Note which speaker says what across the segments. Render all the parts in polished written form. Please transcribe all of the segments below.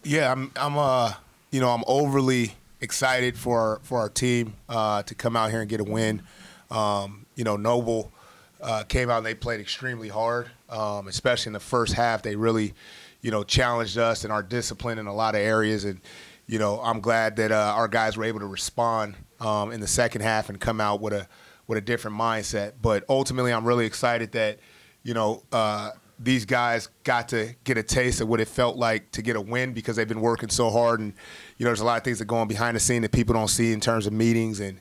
Speaker 1: Yeah, I'm overly excited for our team to come out here and get a win. Noble came out and they played extremely hard, especially in the first half. They really, challenged us and our discipline in a lot of areas. And, I'm glad that our guys were able to respond in the second half and come out with a different mindset. But ultimately, I'm really excited that, these guys got to get a taste of what it felt like to get a win because they've been working so hard. And, there's a lot of things that go on behind the scene that people don't see in terms of meetings and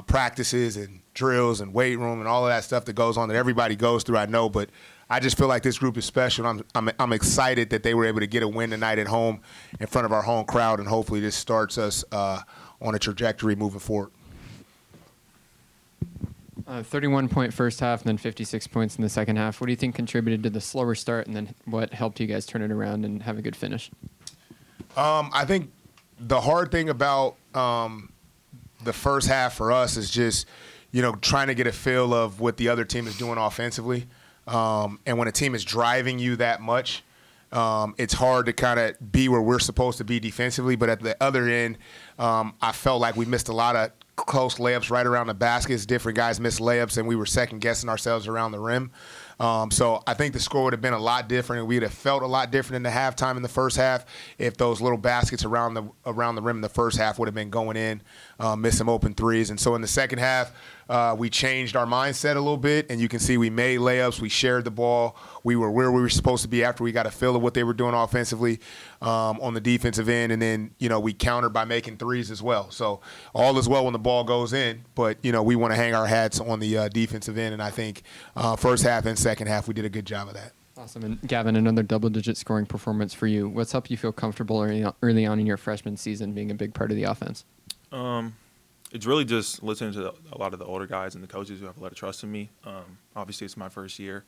Speaker 1: practices and drills and weight room and all of that stuff that goes on that everybody goes through, I know. But I just feel like this group is special. I'm excited that they were able to get a win tonight at home in front of our home crowd, and hopefully this starts us on a trajectory moving forward.
Speaker 2: 31-point first half and then 56 points in the second half. What do you think contributed to the slower start, and then what helped you guys turn it around and have a good finish?
Speaker 1: I think the hard thing about the first half for us is just, trying to get a feel of what the other team is doing offensively. And when a team is driving you that much, it's hard to kind of be where we're supposed to be defensively. But at the other end, I felt like we missed a lot of close layups right around the baskets. Different guys missed layups, and we were second-guessing ourselves around the rim. So I think the score would have been a lot different, and we would have felt a lot different in the halftime in the first half if those little baskets around the rim in the first half would have been going in, miss some open threes. And so in the second half, we changed our mindset a little bit, and you can see we made layups. We shared the ball. We were where we were supposed to be after we got a feel of what they were doing offensively on the defensive end. And then, we countered by making threes as well. So all is well when the ball goes in, but, we want to hang our hats on the defensive end. And I think first half and second half we did a good job of that.
Speaker 2: Awesome. And Gavin, another double-digit scoring performance for you. What's helped you feel comfortable early on in your freshman season being a big part of the offense?
Speaker 3: It's really just listening to a lot of the older guys and the coaches who have a lot of trust in me. Obviously, it's my first year.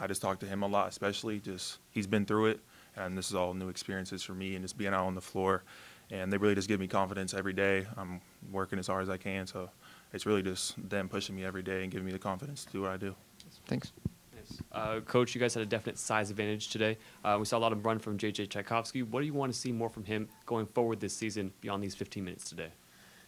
Speaker 3: I just talk to him a lot, especially just he's been through it, and this is all new experiences for me and just being out on the floor. And they really just give me confidence every day. I'm working as hard as I can, so it's really just them pushing me every day and giving me the confidence to do what I do.
Speaker 2: Thanks.
Speaker 4: Coach, you guys had a definite size advantage today. We saw a lot of run from J.J. Tchaikovsky. What do you want to see more from him going forward this season beyond these 15 minutes today?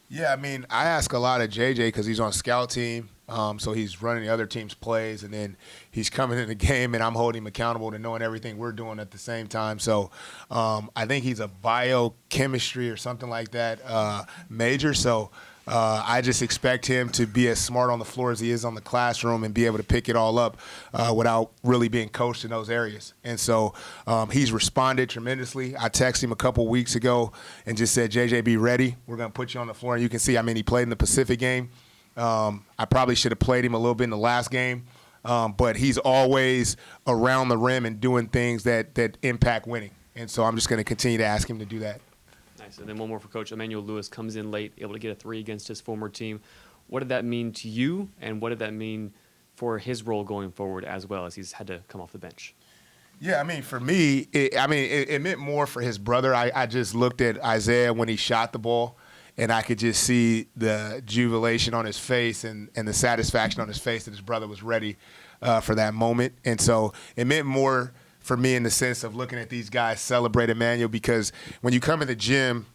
Speaker 1: Yeah, I ask a lot of JJ because he's on scout team, so he's running the other team's plays, and then he's coming in the game, and I'm holding him accountable to knowing everything we're doing at the same time. So I think he's a biochemistry or something like that major. So I just expect him to be as smart on the floor as he is on the classroom and be able to pick it all up without really being coached in those areas. And so he's responded tremendously. I texted him a couple weeks ago and just said, JJ, be ready. We're going to put you on the floor. And you can see, he played in the Pacific game. I probably should have played him a little bit in the last game. But he's always around the rim and doing things that impact winning. And so I'm just going to continue to ask him to do that.
Speaker 4: Nice. And then one more for Coach. Emmanuel Lewis comes in late, able to get a three against his former team. What did that mean to you, and what did that mean for his role going forward as well as he's had to come off the bench?
Speaker 1: Yeah, for me, it meant more for his brother. I just looked at Isaiah when he shot the ball, and I could just see the jubilation on his face and the satisfaction on his face that his brother was ready for that moment. And so it meant more for me in the sense of looking at these guys celebrate Emmanuel, because when you come in the gym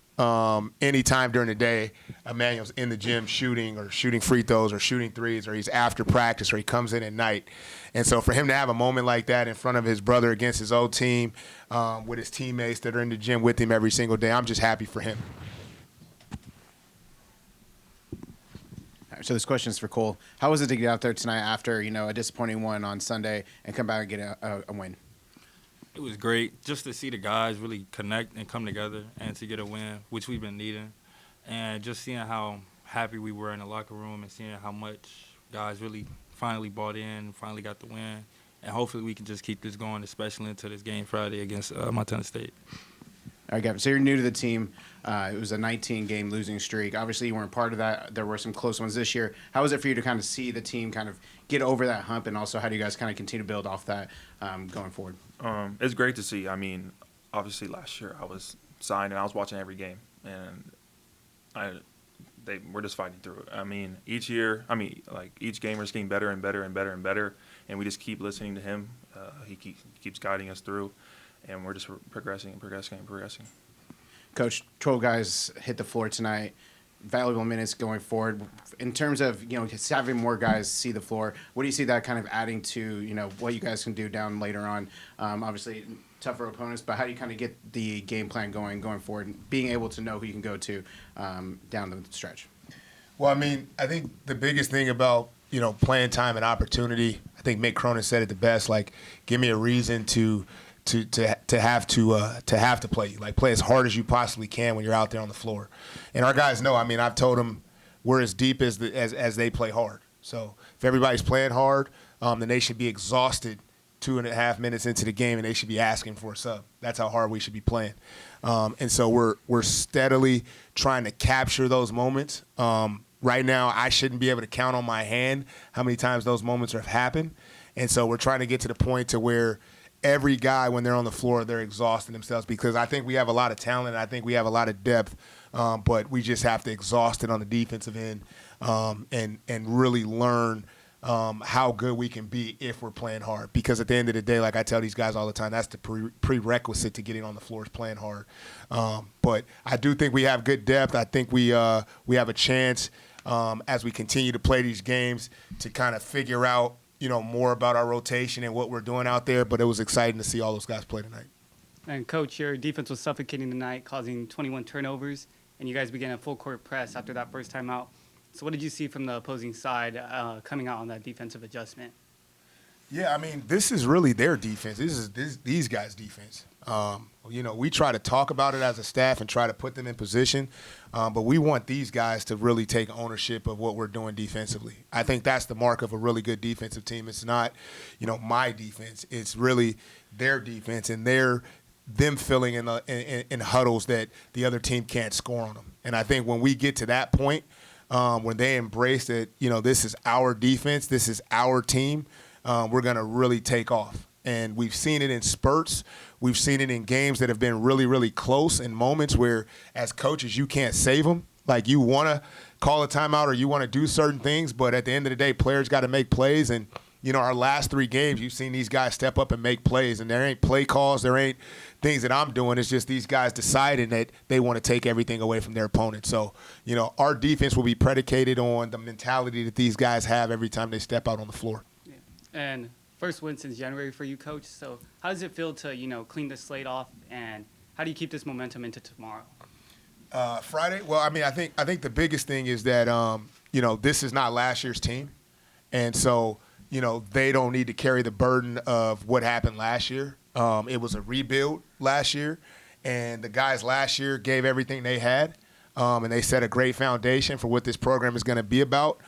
Speaker 1: anytime during the day, Emmanuel's in the gym shooting free throws or shooting threes, or he's after practice, or he comes in at night. And so for him to have a moment like that in front of his brother against his old team with his teammates that are in the gym with him every single day, I'm just happy for him.
Speaker 5: So this question is for Cole. How was it to get out there tonight after, a disappointing one on Sunday and come back and get a win?
Speaker 6: It was great just to see the guys really connect and come together and to get a win, which we've been needing. And just seeing how happy we were in the locker room and seeing how much guys really finally bought in, finally got the win. And hopefully we can just keep this going, especially into this game Friday against Montana State.
Speaker 5: All right, Gavin, so you're new to the team. It was a 19-game losing streak. Obviously, you weren't part of that. There were some close ones this year. How was it for you to kind of see the team kind of get over that hump, and also how do you guys kind of continue to build off that going forward?
Speaker 3: It's great to see. Obviously last year I was signed and I was watching every game, and we're just fighting through it. Each year, each game we're just getting better and better and better and better, and we just keep listening to him. He keeps guiding us through. and we're just progressing and progressing and progressing.
Speaker 5: Coach, 12 guys hit the floor tonight. Valuable minutes going forward. In terms of, just having more guys see the floor, what do you see that kind of adding to, what you guys can do down later on? Obviously, tougher opponents, but how do you kind of get the game plan going forward, and being able to know who you can go to down the stretch?
Speaker 1: Well, I mean, I think the biggest thing about, playing time and opportunity, I think Mick Cronin said it the best, like, give me a reason to have to play you. Like, play as hard as you possibly can when you're out there on the floor. And our guys know, I mean, I've told them we're as deep as they play hard. So if everybody's playing hard, then they should be exhausted 2.5 minutes into the game, and they should be asking for a sub. That's how hard we should be playing. And so we're steadily trying to capture those moments. Right now, I shouldn't be able to count on my hand how many times those moments have happened. And so we're trying to get to the point to where every guy, when they're on the floor, they're exhausting themselves, because I think we have a lot of talent. I think we have a lot of depth, but we just have to exhaust it on the defensive end and really learn how good we can be if we're playing hard. Because at the end of the day, like I tell these guys all the time, that's the prerequisite to getting on the floor is playing hard. But I do think we have good depth. I think we have a chance as we continue to play these games to kind of figure out, more about our rotation and what we're doing out there. But it was exciting to see all those guys play tonight.
Speaker 7: And Coach, your defense was suffocating tonight, causing 21 turnovers, and you guys began a full court press after that first time out. So what did you see from the opposing side coming out on that defensive adjustment?
Speaker 1: Yeah, I mean, this is really their defense. This is these guys' defense. We try to talk about it as a staff and try to put them in position, but we want these guys to really take ownership of what we're doing defensively. I think that's the mark of a really good defensive team. It's not, my defense. It's really their defense and them filling in huddles that the other team can't score on them. And I think when we get to that point, when they embrace that, this is our defense, this is our team, we're going to really take off. And we've seen it in spurts. We've seen it in games that have been really, really close, in moments where, as coaches, you can't save them. Like, you want to call a timeout or you want to do certain things, but at the end of the day, players got to make plays. And, our last 3 games, you've seen these guys step up and make plays. And there ain't play calls. There ain't things that I'm doing. It's just these guys deciding that they want to take everything away from their opponent. So, our defense will be predicated on the mentality that these guys have every time they step out on the floor.
Speaker 7: Yeah. And first win since January for you, Coach. So how does it feel to, clean the slate off, and how do you keep this momentum into tomorrow?
Speaker 1: Friday? Well, I mean, I think the biggest thing is that, this is not last year's team. And so, they don't need to carry the burden of what happened last year. It was a rebuild last year, and the guys last year gave everything they had, and they set a great foundation for what this program is going to be about.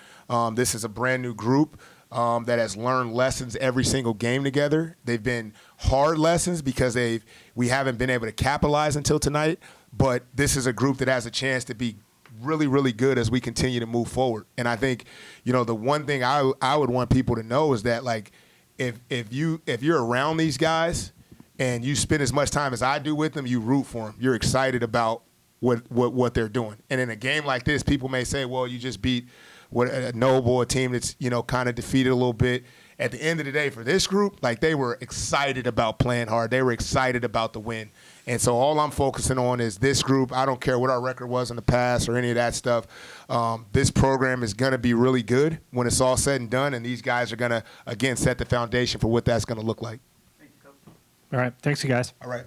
Speaker 1: This is a brand new group that has learned lessons every single game together. They've been hard lessons because we haven't been able to capitalize until tonight, but this is a group that has a chance to be really, really good as we continue to move forward. And I think, the one thing I would want people to know is that, like, if you're around these guys and you spend as much time as I do with them, you root for them. You're excited about what they're doing. And in a game like this, people may say, well, you just beat a Nobel, a team that's, kind of defeated a little bit. At the end of the day, for this group, like, they were excited about playing hard. They were excited about the win. And so all I'm focusing on is this group. I don't care what our record was in the past or any of that stuff. This program is going to be really good when it's all said and done, and these guys are going to, again, set the foundation for what that's going to look like.
Speaker 7: Thank you, Coach.
Speaker 8: All right. Thanks, you guys.
Speaker 1: All right.